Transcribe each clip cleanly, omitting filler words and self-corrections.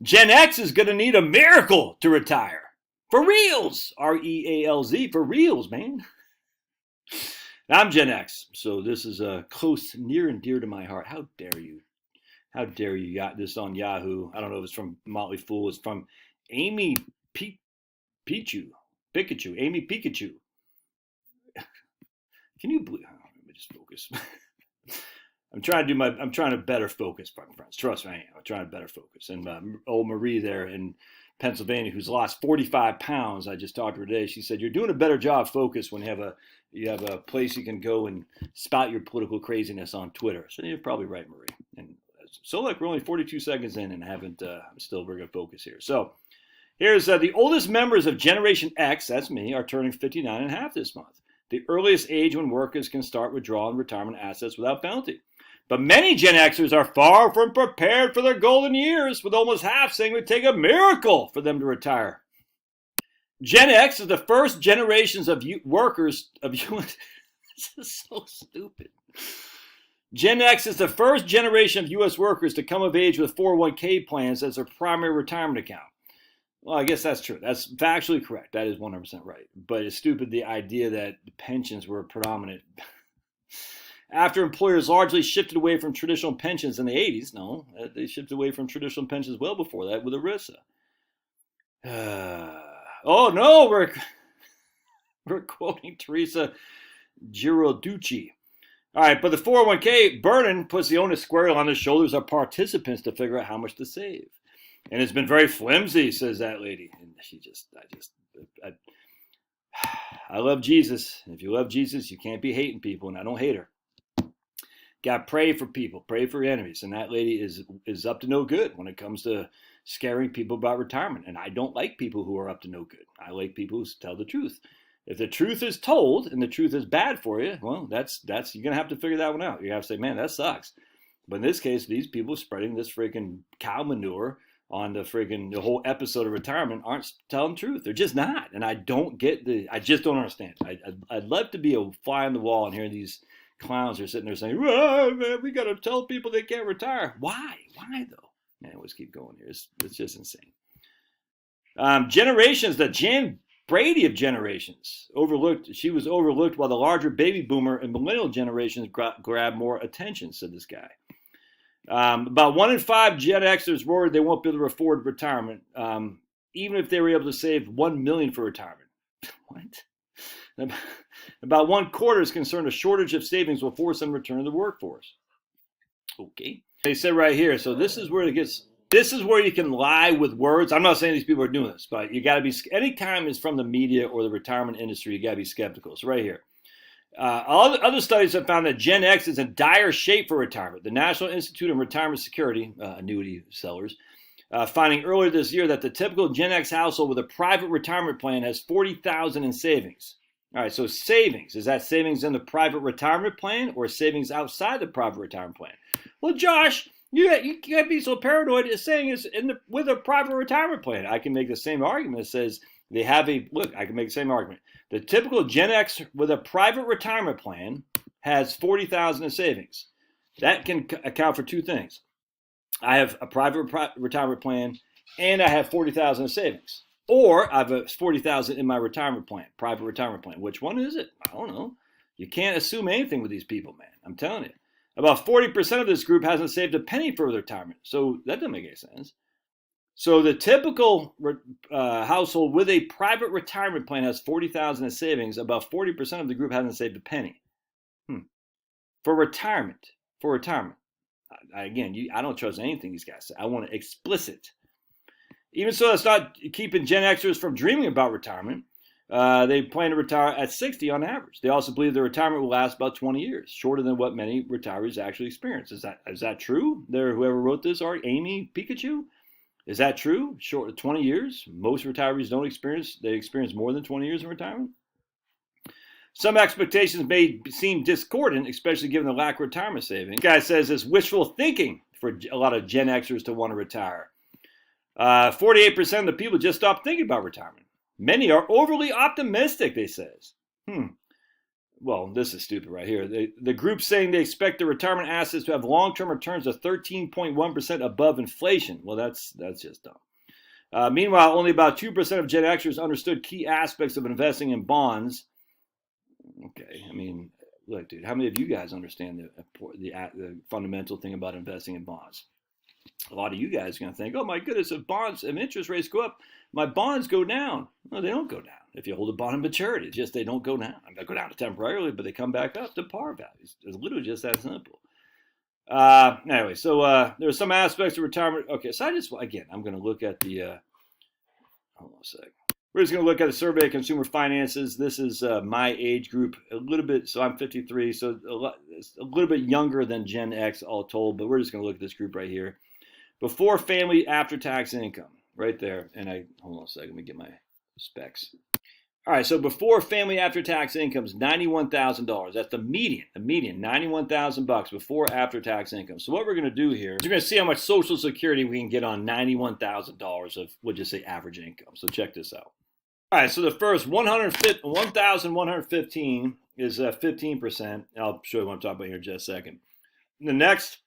Gen X is going to need a miracle to retire. For reals. R-E-A-L-Z. For reals, man. I'm Gen X, so this is close, near and dear to my heart. How dare you? How dare you? Got this on Yahoo. I don't know if it's from Motley Fool. It's from Amy Pikachu. Amy Pikachu. Can you believe? Oh, let me just focus. I'm trying to better focus, my friends. Trust me, I am. I'm trying to better focus. And old Marie there in Pennsylvania, who's lost 45 pounds, I just talked to her today. She said, "You're doing a better job focus when you have a place you can go and spout your political craziness on Twitter." So you're probably right, Marie. And so look, we're only 42 seconds in and I'm still very good focus here. So here's the oldest members of Generation X, that's me, are turning 59 and a half this month. The earliest age when workers can start withdrawing retirement assets without penalty. But many Gen Xers are far from prepared for their golden years, with almost half saying it would take a miracle for them to retire. Gen X is the first generations of workers of this is so stupid. Gen X is the first generation of U.S. workers to come of age with 401k plans as their primary retirement account. Well, I guess that's true. That's factually correct. That is 100% right. But it's stupid the idea that pensions were predominant. After employers largely shifted away from traditional pensions in the 80s, no, they shifted away from traditional pensions well before that with ERISA. Oh no, we're quoting Teresa Girarducci. All right, but the 401k burden puts the onus squarely on the shoulders of participants to figure out how much to save. And it's been very flimsy, says that lady. And I love Jesus. And if you love Jesus, you can't be hating people, and I don't hate her. Got to pray for people, pray for your enemies. And that lady is up to no good when it comes to scaring people about retirement. And I don't like people who are up to no good. I like people who tell the truth. If the truth is told and the truth is bad for you, well, that's you're going to have to figure that one out. You have to say, man, that sucks. But in this case, these people spreading this freaking cow manure on the whole episode of retirement aren't telling the truth. They're just not. And I just don't understand. I'd love to be a fly on the wall and hear these clowns are sitting there saying, "Oh, man, we got to tell people they can't retire." Why though? Man, let's keep going here. It's just insane. Generations, the Jan Brady of generations, she was overlooked while the larger baby boomer and millennial generations grabbed more attention, said this guy. About 1 in 5 Gen Xers worried they won't be able to afford retirement, even if they were able to save $1 million for retirement. What? About 1/4 is concerned a shortage of savings will force them to return to the workforce. Okay. They said right here, so this is where you can lie with words. I'm not saying these people are doing this, but you got to be, anytime it's from the media or the retirement industry, you got to be skeptical. So right here. Other studies have found that Gen X is in dire shape for retirement. The National Institute of Retirement Security, annuity sellers, finding earlier this year that the typical Gen X household with a private retirement plan has $40,000 in savings. All right, so savings. Is that savings in the private retirement plan or savings outside the private retirement plan? Well, Josh, you can't be so paranoid as saying it's with a private retirement plan. I can make the same argument that says I can make the same argument. The typical Gen X with a private retirement plan has $40,000 in savings. That can account for two things. I have a private retirement plan and I have $40,000 in savings. Or I have $40,000 in my retirement plan, private retirement plan. Which one is it? I don't know. You can't assume anything with these people, man. I'm telling you. About 40% of this group hasn't saved a penny for retirement. So that doesn't make any sense. So the typical household with a private retirement plan has $40,000 in savings. About 40% of the group hasn't saved a penny. For retirement. Again, I don't trust anything these guys say. I want it explicit. Even so, that's not keeping Gen Xers from dreaming about retirement. They plan to retire at 60 on average. They also believe their retirement will last about 20 years, shorter than what many retirees actually experience. Is that true? Whoever wrote this, Amy Pikachu? Is that true? Short 20 years? Most retirees experience more than 20 years in retirement. Some expectations may seem discordant, especially given the lack of retirement savings. This guy says it's wishful thinking for a lot of Gen Xers to want to retire. 48% of the people just stopped thinking about retirement. Many are overly optimistic, they says. well, this is stupid right here. The group saying they expect their retirement assets to have long-term returns of 13.1% above inflation. Well, that's just dumb. Meanwhile, only about 2% of Gen Xers understood key aspects of investing in bonds. Okay, I mean, look, dude, how many of you guys understand the fundamental thing about investing in bonds? A lot of you guys are going to think, oh my goodness, if interest rates go up, my bonds go down. No, they don't go down. If you hold a bond in maturity, it's just they don't go down. They go down temporarily, but they come back up to par values. It's literally just that simple. Anyway, so there are some aspects of retirement. Okay, so I'm going to look at the, hold on a sec. We're just going to look at a survey of consumer finances. This is my age group, a little bit, so I'm 53, so it's a little bit younger than Gen X all told, but we're just going to look at this group right here. Before family after tax income, right there. And hold on a second, let me get my specs. All right, so before family after tax income is $91,000. That's the median, $91,000 before after tax income. So what we're going to do here is we're going to see how much Social Security we can get on $91,000 of, we'll just say average income. So check this out. All right, so the first 1,115 is 15%. I'll show you what I'm talking about here in just a second. The next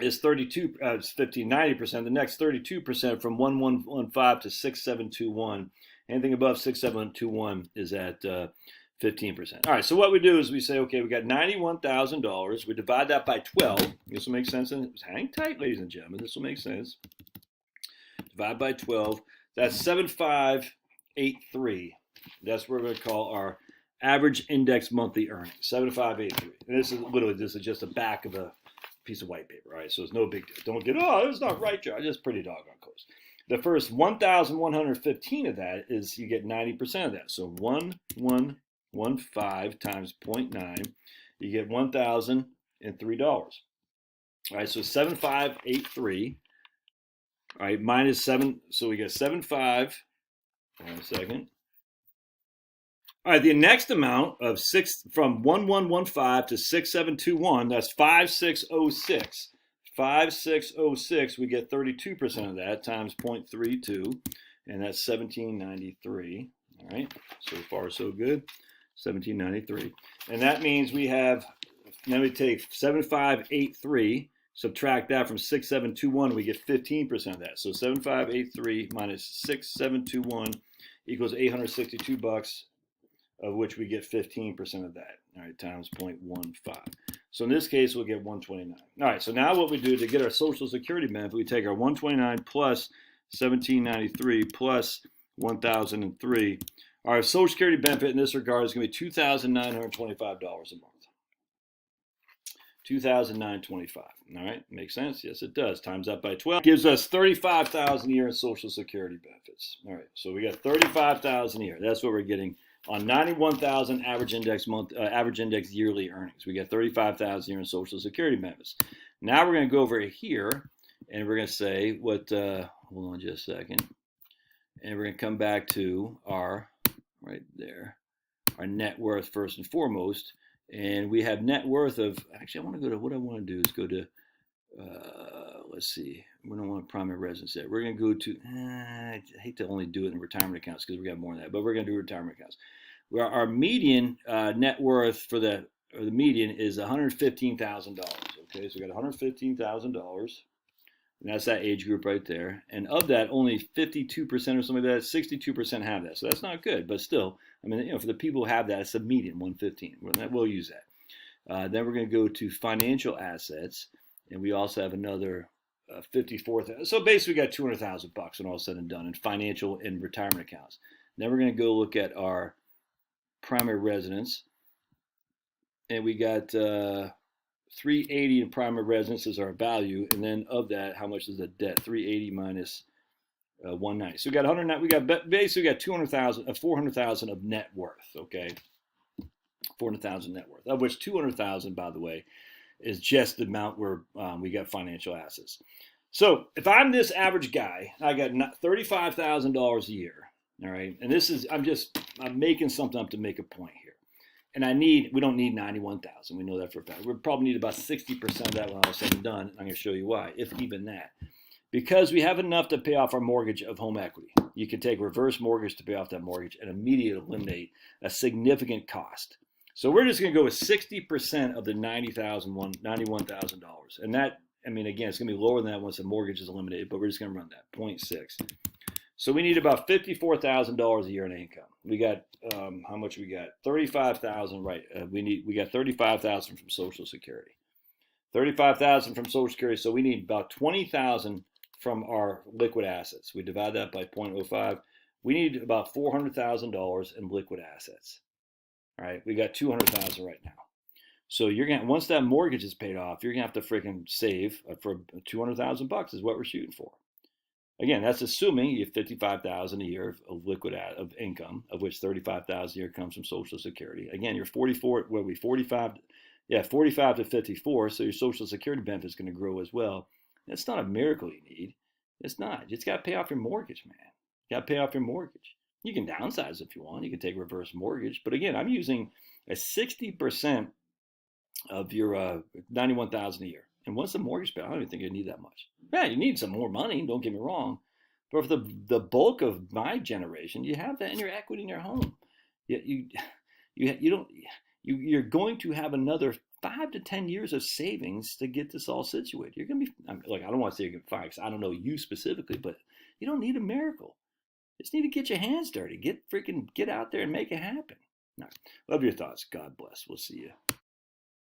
is 32, it's 90%. The next 32% from 1115 to 6721. Anything above 6721 is at 15%. All right, so what we do is we say, okay, we got $91,000. We divide that by 12. This will make sense. Hang tight, ladies and gentlemen. This will make sense. Divide by 12. That's 7583. That's what we're going to call our average index monthly earnings. 7583. And this is just the back of a piece of white paper, right? So it's no big deal. Don't get, oh, it's not right, Joe. Just pretty doggone close. The first 1,115 of that is you get 90% of that. So 1115 times 0.9, you get $1,003. All right, so 7583. All right, minus 7, so we get 75. Hold on a second. All right, the next amount of from 1115 to 6721, that's 5606. 5606, we get 32% of that times 0.32, and that's 1793. All right, so far so good. 1793, and that means we have. Then we take 7583, subtract that from 6721, we get 15% of that. So 7583 minus 6721 equals $862. Of which we get 15% of that, all right, times 0.15. So in this case, we'll get 129. All right, so now what we do to get our Social Security benefit, we take our 129 plus 1793 plus 1003. Our Social Security benefit in this regard is going to be $2,925 a month. $2,925. All right, makes sense? Yes, it does. Times that by 12 gives us $35,000 a year in Social Security benefits. All right, so we got $35,000 a year. That's what we're getting on 91,000 average index yearly earnings. We get 35,000 a year in Social Security benefits. Now we're going to go over here and we're going to say what. Hold on just a second, and we're going to come back to our right there, our net worth first and foremost. And we have net worth of, actually I want to go to, what I want to do is go to, let's see, we don't want primary residence yet. We're going to go to, I hate to only do it in retirement accounts because we got more than that, but we're going to do retirement accounts. Where our median net worth for the median is $115,000. Okay, so we got $115,000. And that's that age group right there. And of that, only 52% or something like that, 62% have that. So that's not good, but still, I mean, for the people who have that, it's the median, 115. We'll use that. Then we're going to go to financial assets, and we also have another 54,000. So basically, we got $200,000 when all said and done in financial and retirement accounts. Then we're going to go look at our primary residence, and we got 380 in primary residence is our value, and then of that, how much is the debt? 380 minus 190. So we got 100. We got basically got 200,000, 400,000 of net worth. Okay, 400,000 net worth, of which 200,000, by the way, is just the amount where we got financial assets. So if I'm this average guy, I got $35,000 a year. All right, and this is I'm making something up to make a point here. And we don't need 91,000. We know that for a fact. We probably need about 60% of that when all is said and done. I'm going to show you why, if even that. Because we have enough to pay off our mortgage of home equity. You can take reverse mortgage to pay off that mortgage and immediately eliminate a significant cost. So we're just going to go with 60% of the $91,000. And that, I mean, again, it's going to be lower than that once the mortgage is eliminated, but we're just going to run that, 0.6. So we need about $54,000 a year in income. We got, how much we got? 35,000, right. We got 35,000 from Social Security. 35,000 from Social Security, so we need about 20,000 from our liquid assets. We divide that by 0.05. We need about $400,000 in liquid assets. All right, we got 200,000 right now. So you're gonna, once that mortgage is paid off, you're gonna have to freaking save for 200,000 bucks is what we're shooting for. Again, that's assuming you have 55,000 a year of liquid of income, of which 35,000 a year comes from Social Security. Again, you're 45 to 54, so your Social Security benefit is going to grow as well. That's not a miracle you need. It's not. You just got to pay off your mortgage, man. You got to pay off your mortgage. You can downsize if you want. You can take reverse mortgage. But again, I'm using a 60% of your 91,000 a year. And once the mortgage paid, I don't even think you need that much. Yeah, you need some more money. Don't get me wrong. But for the bulk of my generation, you have that in your equity in your home. You're going to have another 5 to 10 years of savings to get this all situated. You're going to be, I don't want to say you're going to be fine because I don't know you specifically, but you don't need a miracle. You just need to get your hands dirty. Get out there and make it happen. All right. Love your thoughts. God bless. We'll see you.